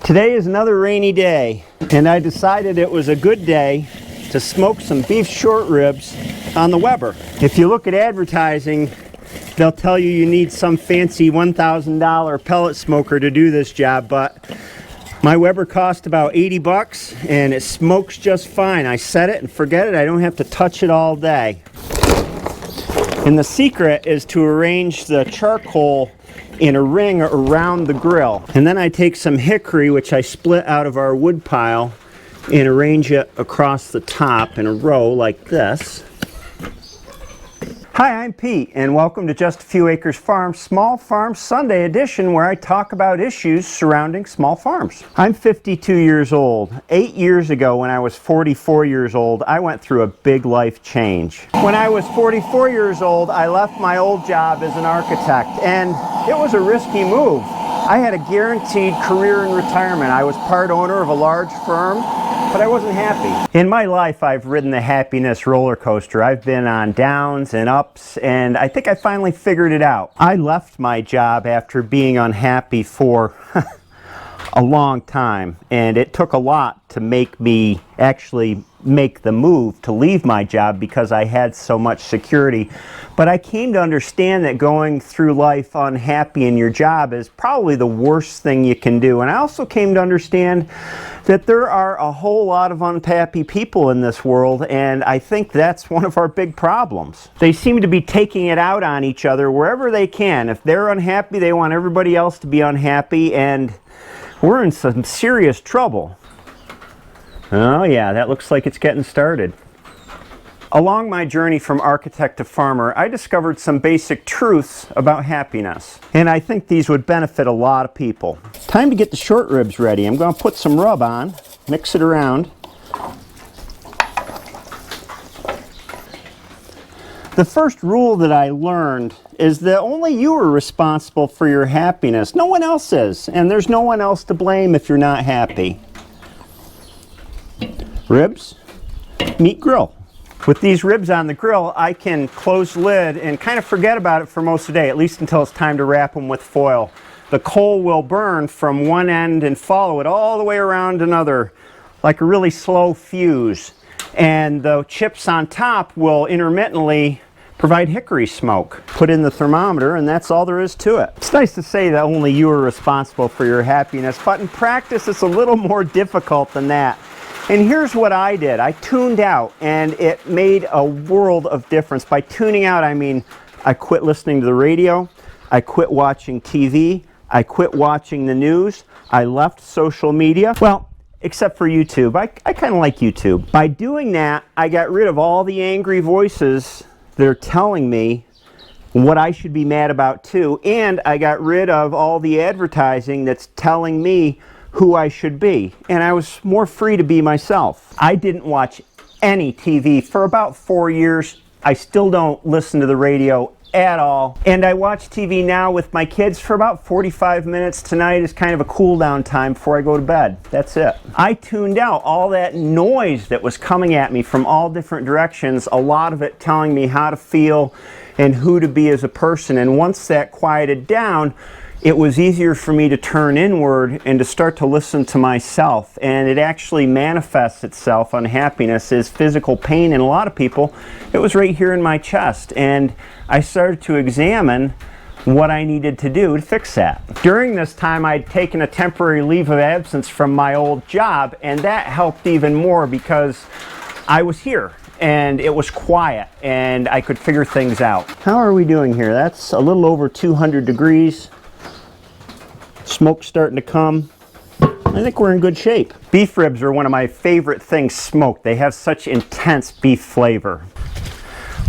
Today is another rainy day, and I decided it was a good day to smoke some beef short ribs on the Weber. If you look at advertising, they'll tell you you need some fancy $1,000 pellet smoker to do this job, but my Weber cost about 80 bucks and it smokes just fine. I set it and forget it. I don't have to touch it all day. And the secret is to arrange the charcoal in a ring around the grill. And then I take some hickory, which I split out of our wood pile, and arrange it across the top in a row like this. Hi, I'm Pete, and welcome to Just a Few Acres Farm Small Farm Sunday edition, where I talk about issues surrounding small farms. I'm 52 years old. 8 years ago, when I was 44 years old, I went through a big life change. When I was 44 years old, I left my old job as an architect, and it was a risky move. I had a guaranteed career in retirement. I was part owner of a large firm, but I wasn't happy. In my life, I've ridden the happiness roller coaster. I've been on downs and ups, and I think I finally figured it out. I left my job after being unhappy for a long time, and it took a lot to make me actually make the move to leave my job because I had so much security. But I came to understand that going through life unhappy in your job is probably the worst thing you can do. And I also came to understand that there are a whole lot of unhappy people in this world, and I think that's one of our big problems. They seem to be taking it out on each other wherever they can. If they're unhappy, they want everybody else to be unhappy, and we're in some serious trouble. Oh yeah, that looks like it's getting started. Along my journey from architect to farmer, I discovered some basic truths about happiness, and I think these would benefit a lot of people. Time to get the short ribs ready. I'm going to put some rub on, mix it around. The first rule that I learned is that only you are responsible for your happiness. No one else is, and there's no one else to blame if you're not happy. Ribs, meat, grill. With these ribs on the grill, I can close the lid and kind of forget about it for most of the day, at least until it's time to wrap them with foil. The coal will burn from one end and follow it all the way around another, like a really slow fuse. And the chips on top will intermittently provide hickory smoke. Put in the thermometer, and that's all there is to it. It's nice to say that only you are responsible for your happiness, but in practice it's a little more difficult than that. And here's what I did. I tuned out, and it made a world of difference. By tuning out, I mean I quit listening to the radio, I quit watching TV, I quit watching the news, I left social media. Well, except for YouTube. I kind of like YouTube. By doing that, I got rid of all the angry voices that are telling me what I should be mad about too, and I got rid of all the advertising that's telling me who I should be, and I was more free to be myself. I didn't watch any TV for about 4 years. I still don't listen to the radio at all, and I watch TV now with my kids for about 45 minutes. Tonight is kind of a cool down time before I go to bed. That's it. I tuned out all that noise that was coming at me from all different directions, a lot of it telling me how to feel and who to be as a person, and once that quieted down, it was easier for me to turn inward and to start to listen to myself. And it actually manifests itself, unhappiness, as physical pain in a lot of people. It was right here in my chest. And I started to examine what I needed to do to fix that. During this time, I'd taken a temporary leave of absence from my old job, and that helped even more because I was here and it was quiet and I could figure things out. How are we doing here? That's a little over 200 degrees. Smoke's starting to come. I think we're in good shape. Beef ribs are one of my favorite things smoked. They have such intense beef flavor.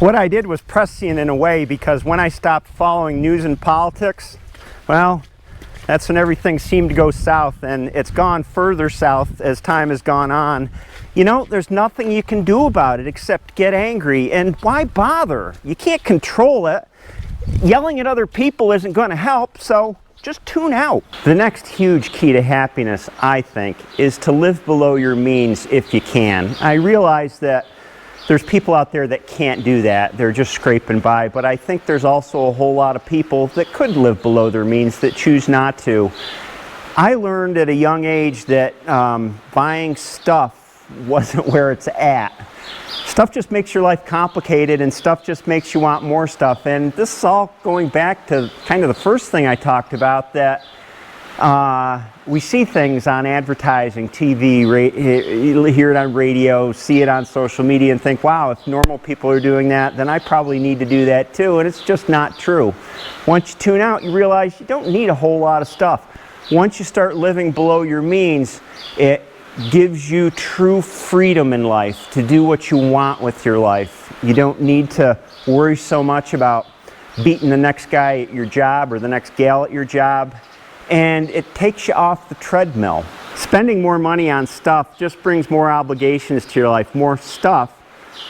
What I did was prescient in a way, because when I stopped following news and politics, well, that's when everything seemed to go south, and it's gone further south as time has gone on. You know, there's nothing you can do about it except get angry, and why bother? You can't control it. Yelling at other people isn't going to help, so just tune out. The next huge key to happiness, I think, is to live below your means if you can. I realize that there's people out there that can't do that. They're just scraping by. But I think there's also a whole lot of people that could live below their means that choose not to. I learned at a young age that buying stuff wasn't where it's at. Stuff just makes your life complicated, and stuff just makes you want more stuff. And this is all going back to kind of the first thing I talked about, that we see things on advertising, TV, hear it on radio, see it on social media, and think, wow, if normal people are doing that, then I probably need to do that too. And it's just not true. Once you tune out, you realize you don't need a whole lot of stuff. Once you start living below your means, it gives you true freedom in life to do what you want with your life. You don't need to worry so much about beating the next guy at your job or the next gal at your job. And it takes you off the treadmill. Spending more money on stuff just brings more obligations to your life, more stuff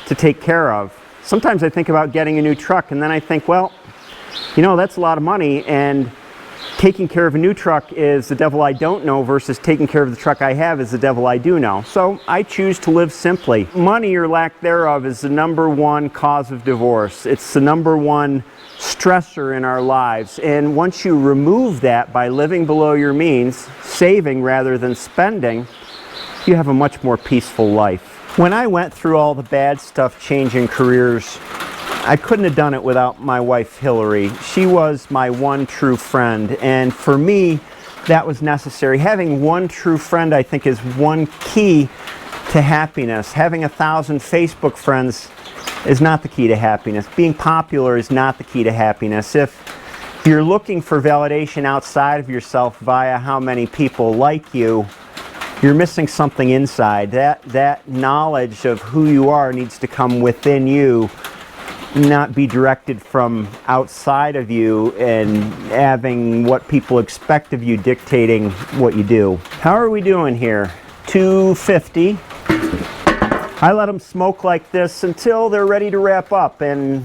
to take care of. Sometimes I think about getting a new truck, and then I think, well, you know, that's a lot of money, and taking care of a new truck is the devil I don't know versus taking care of the truck I have is the devil I do know. So I choose to live simply. Money or lack thereof is the #1 cause of divorce. It's the #1 stressor in our lives. And once you remove that by living below your means, saving rather than spending, you have a much more peaceful life. When I went through all the bad stuff changing careers, I couldn't have done it without my wife, Hillary. She was my one true friend, and for me, that was necessary. Having one true friend, I think, is one key to happiness. Having 1,000 Facebook friends is not the key to happiness. Being popular is not the key to happiness. If you're looking for validation outside of yourself via how many people like you, you're missing something inside. That knowledge of who you are needs to come within you, not be directed from outside of you and having what people expect of you dictating what you do. How are we doing here? 250. I let them smoke like this until they're ready to wrap up. And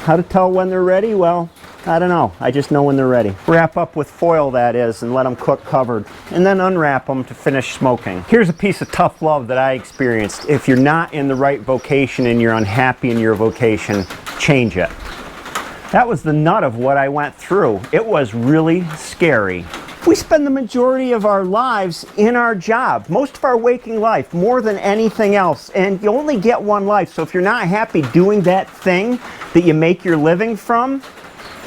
how to tell when they're ready? Well, I don't know. I just know when they're ready. Wrap up with foil, that is, and let them cook covered. And then unwrap them to finish smoking. Here's a piece of tough love that I experienced. If you're not in the right vocation and you're unhappy in your vocation, change it. That was the nut of what I went through. It was really scary. We spend the majority of our lives in our job, most of our waking life, more than anything else. And you only get one life. So if you're not happy doing that thing that you make your living from,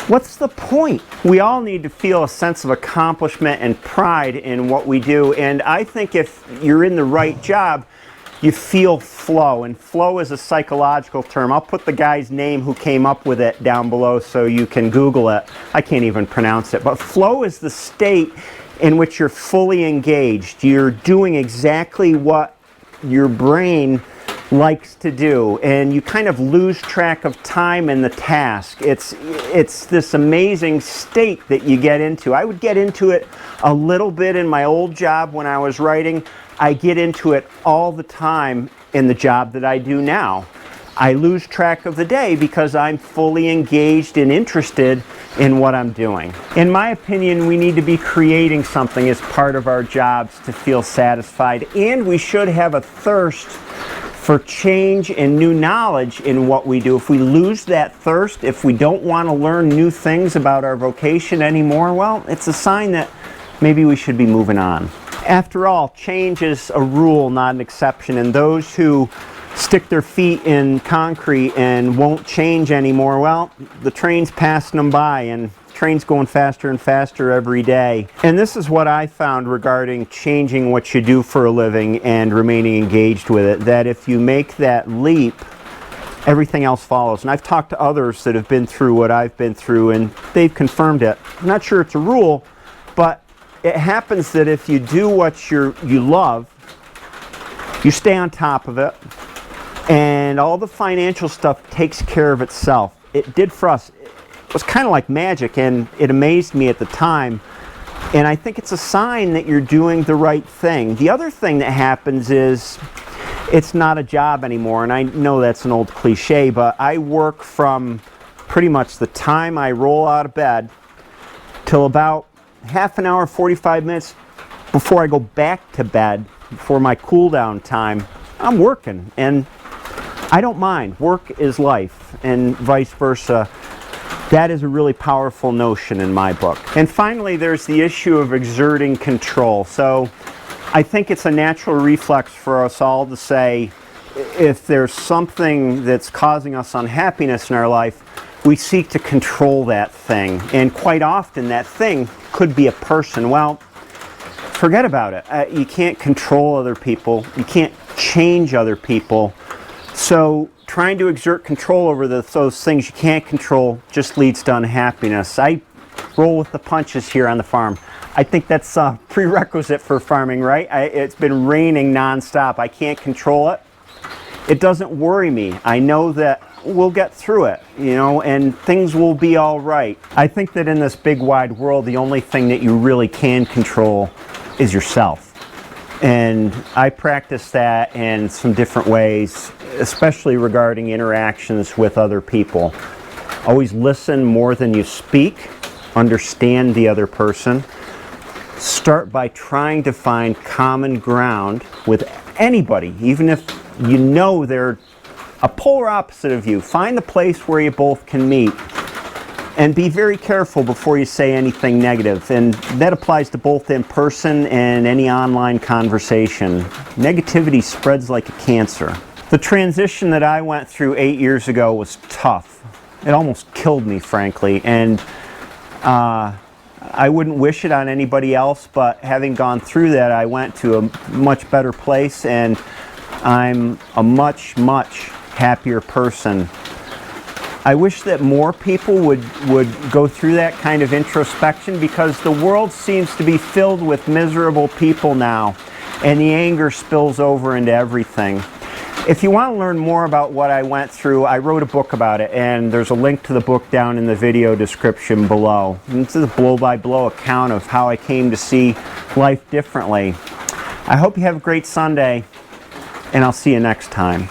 what's the point? We all need to feel a sense of accomplishment and pride in what we do. And I think if you're in the right job, you feel flow. And flow is a psychological term. I'll put the guy's name who came up with it down below so you can Google it. I can't even pronounce it. But flow is the state in which you're fully engaged. You're doing exactly what your brain likes to do, and you kind of lose track of time in the task. It's this amazing state that you get into. I would get into it a little bit in my old job when I was writing. I get into it all the time in the job that I do now. I lose track of the day because I'm fully engaged and interested in what I'm doing. In my opinion, we need to be creating something as part of our jobs to feel satisfied, and we should have a thirst for change and new knowledge in what we do. If we lose that thirst, if we don't want to learn new things about our vocation anymore, well, it's a sign that maybe we should be moving on. After all, change is a rule, not an exception, and those who stick their feet in concrete and won't change anymore, well, the train's passing them by, and train's going faster and faster every day. And this is what I found regarding changing what you do for a living and remaining engaged with it, that if you make that leap, everything else follows. And I've talked to others that have been through what I've been through, and they've confirmed it. I'm not sure it's a rule, but it happens that if you do what you love, you stay on top of it, and all the financial stuff takes care of itself. It did for us. It was kind of like magic, and it amazed me at the time. And I think it's a sign that you're doing the right thing. The other thing that happens is it's not a job anymore. And I know that's an old cliche, but I work from pretty much the time I roll out of bed till about half an hour, 45 minutes before I go back to bed, for my cool down time. I'm working, and I don't mind. Work is life, and vice versa. That is a really powerful notion in my book. And finally, there's the issue of exerting control. So I think it's a natural reflex for us all to say, if there's something that's causing us unhappiness in our life, we seek to control that thing. And quite often that thing could be a person. Well, forget about it. You can't control other people. You can't change other people. So trying to exert control over those things you can't control just leads to unhappiness. I roll with the punches here on the farm. I think that's a prerequisite for farming, right? It's been raining nonstop. I can't control it. It doesn't worry me. I know that we'll get through it, you know, and things will be all right. I think that in this big wide world, the only thing that you really can control is yourself. And I practice that in some different ways, especially regarding interactions with other people. Always listen more than you speak. Understand the other person. Start by trying to find common ground with anybody, even if you know they're a polar opposite of you. Find the place where you both can meet, and be very careful before you say anything negative. And that applies to both in person and any online conversation. Negativity spreads like a cancer. The transition that I went through 8 years ago was tough. It almost killed me, frankly, and I wouldn't wish it on anybody else, but having gone through that, I went to a much better place, and I'm a much, much happier person. I wish that more people would go through that kind of introspection, because the world seems to be filled with miserable people now, and the anger spills over into everything. If you want to learn more about what I went through, I wrote a book about it, and there's a link to the book down in the video description below. And this is a blow-by-blow account of how I came to see life differently. I hope you have a great Sunday, and I'll see you next time.